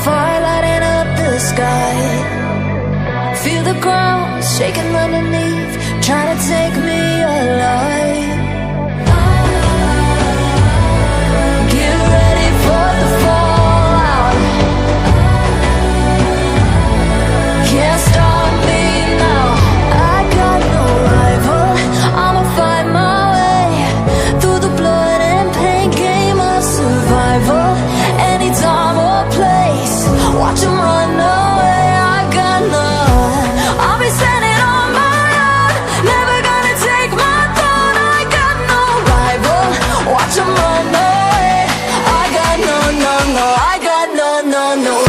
fire lighting up the sky. Feel the ground shaking underneath, trying to take me alive. Get ready for the fallout. Can't stop me now. I got no rival. I'ma fight my way through the blood and pain, game of survival. Any time or place, watch 'em run away. I got none. I'll be standing on my own, never gonna take my throne. I got no rival. Watch 'em run away. I got no, I got no.